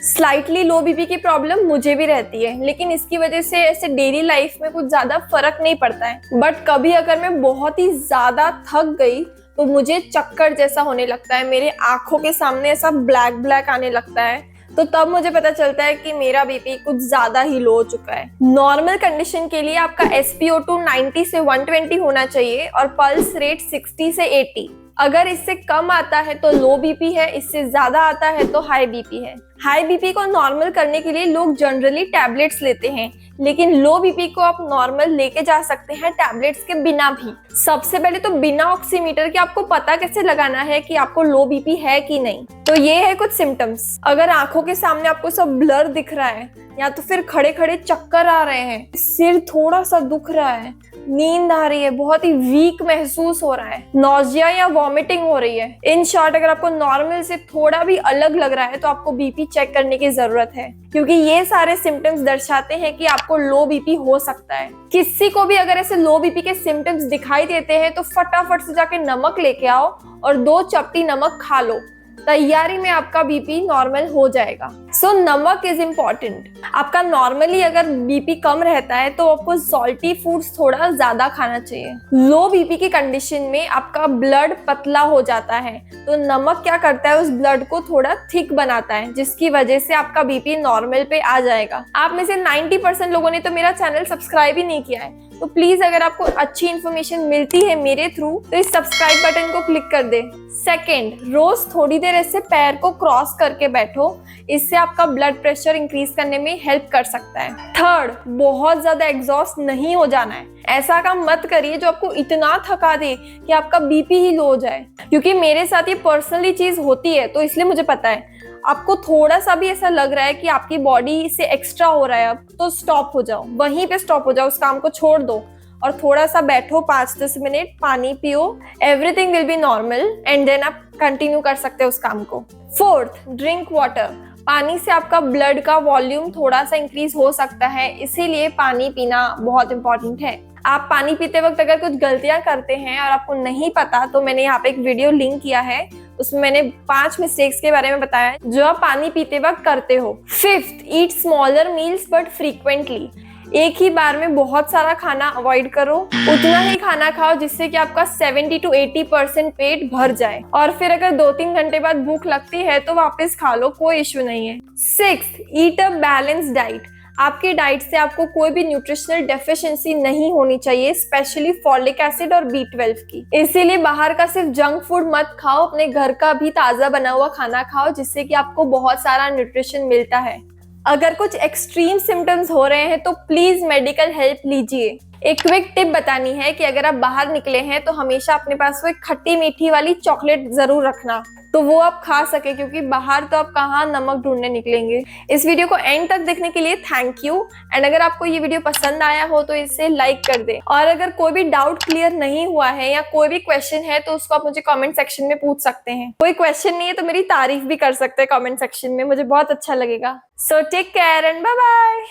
Slightly लो BP की problem मुझे भी रहती है, लेकिन इसकी वजह से ऐसे डेली लाइफ में कुछ ज्यादा फर्क नहीं पड़ता है। बट कभी अगर मैं बहुत ही ज्यादा थक गई तो मुझे चक्कर जैसा होने लगता है, मेरे आंखों के सामने ऐसा ब्लैक ब्लैक आने लगता है, तो तब मुझे पता चलता है कि मेरा बीपी कुछ ज्यादा ही लो हो चुका है। नॉर्मल कंडीशन के लिए आपका SpO2 90 से 120 होना चाहिए और पल्स रेट 60 से 80। अगर इससे कम आता है तो लो बीपी है, इससे ज्यादा आता है तो हाई बीपी है। हाई बीपी को नॉर्मल करने के लिए लोग जनरली टैबलेट्स लेते हैं, लेकिन लो बीपी को आप नॉर्मल लेके जा सकते हैं टैबलेट्स के बिना भी। सबसे पहले तो बिना ऑक्सीमीटर के आपको पता कैसे लगाना है कि आपको लो बीपी है कि नहीं। तो ये है कुछ सिम्टम्स। अगर आंखों के सामने आपको सब ब्लर दिख रहा है, या तो फिर खड़े खड़े चक्कर आ रहे हैं, सिर थोड़ा सा दुख रहा है, नींद आ रही है, बहुत ही वीक महसूस हो रहा है, नॉजिया या वॉमिटिंग हो रही है, इन शॉर्ट अगर आपको नॉर्मल से थोड़ा भी अलग लग रहा है तो आपको बीपी चेक करने की जरूरत है, क्योंकि ये सारे सिम्टम्स दर्शाते हैं कि आपको लो बीपी हो सकता है। किसी को भी अगर ऐसे लो बीपी के सिम्टम्स दिखाई देते हैं तो फटाफट से जाके नमक लेके आओ और 2 चपटी नमक खा लो, तैयारी में आपका बीपी नॉर्मल हो जाएगा। सो नमक इज इम्पॉर्टेंट। आपका नॉर्मली अगर बीपी कम रहता है तो आपको सॉल्टी फूड्स थोड़ा ज्यादा खाना चाहिए। लो बीपी की कंडीशन में आपका ब्लड पतला हो जाता है, तो नमक क्या करता है, उस ब्लड को थोड़ा थिक बनाता है, जिसकी वजह से आपका बीपी नॉर्मल पे आ जाएगा। आप में से 90% लोगों ने तो मेरा चैनल सब्सक्राइब ही नहीं किया है, तो प्लीज अगर आपको अच्छी इन्फॉर्मेशन मिलती है मेरे थ्रू तो इस सब्सक्राइब बटन को क्लिक कर दे। सेकेंड, रोज थोड़ी देर ऐसे पैर को क्रॉस करके बैठो, इससे आपका ब्लड प्रेशर इंक्रीज करने में हेल्प कर सकता है। थर्ड, बहुत ज्यादा एग्जॉस्ट नहीं हो जाना है। ऐसा काम मत करिए जो आपको इतना थका दे कि आपका बीपी ही लो हो जाए, क्योंकि मेरे साथ ये पर्सनली चीज होती है, तो इसलिए मुझे पता है। आपको थोड़ा सा भी ऐसा लग रहा है कि आपकी बॉडी से एक्स्ट्रा हो रहा है अब, तो स्टॉप हो जाओ, वहीं पे स्टॉप हो जाओ, उस काम को छोड़ दो और थोड़ा सा बैठो 5-10 मिनट, पानी पियो, everything will be normal and then आप कंटिन्यू कर सकते हो उस काम को। Fourth, drink water. पानी से आपका ब्लड का वॉल्यूम थोड़ा सा इंक्रीज हो सकता है, इसीलिए पानी पीना बहुत इंपॉर्टेंट है। आप पानी पीते वक्त अगर कुछ गलतियां करते हैं और आपको नहीं पता, तो मैंने यहाँ पे एक वीडियो लिंक किया है, उसमें मैंने 5 मिस्टेक्स के बारे में बताया है जो आप पानी पीते वक्त करते हो। Fifth, eat smaller meals but frequently. एक ही बार में बहुत सारा खाना अवॉइड करो, उतना ही खाना खाओ जिससे कि आपका 70 to 80% पेट भर जाए, और फिर अगर 2-3 घंटे बाद भूख लगती है तो वापस खा लो, कोई इश्यू नहीं है। Sixth, eat a balance diet. आपकी डाइट से आपको कोई भी न्यूट्रिशनल डेफिशिएंसी नहीं होनी चाहिए, स्पेशली फॉलिक एसिड और B12 की। इसीलिए बाहर का सिर्फ जंक फूड मत खाओ, अपने घर का भी ताजा बना हुआ खाना खाओ, जिससे कि आपको बहुत सारा न्यूट्रिशन मिलता है। अगर कुछ एक्सट्रीम सिम्टम्स हो रहे हैं तो प्लीज मेडिकल हेल्प लीजिए। एक क्विक टिप बतानी है कि अगर आप बाहर निकले हैं तो हमेशा अपने पास वो एक खट्टी मीठी वाली चॉकलेट जरूर रखना, तो वो आप खा सके, क्योंकि बाहर तो आप कहाँ नमक ढूंढने निकलेंगे। इस वीडियो को एंड तक देखने के लिए थैंक यू, एंड अगर आपको ये वीडियो पसंद आया हो तो इसे लाइक कर दे। और अगर कोई भी डाउट क्लियर नहीं हुआ है या कोई भी क्वेश्चन है तो उसको आप मुझे कमेंट सेक्शन में पूछ सकते हैं। कोई क्वेश्चन नहीं है तो मेरी तारीफ भी कर सकते हैं कमेंट सेक्शन में, मुझे बहुत अच्छा लगेगा। So take care and bye bye.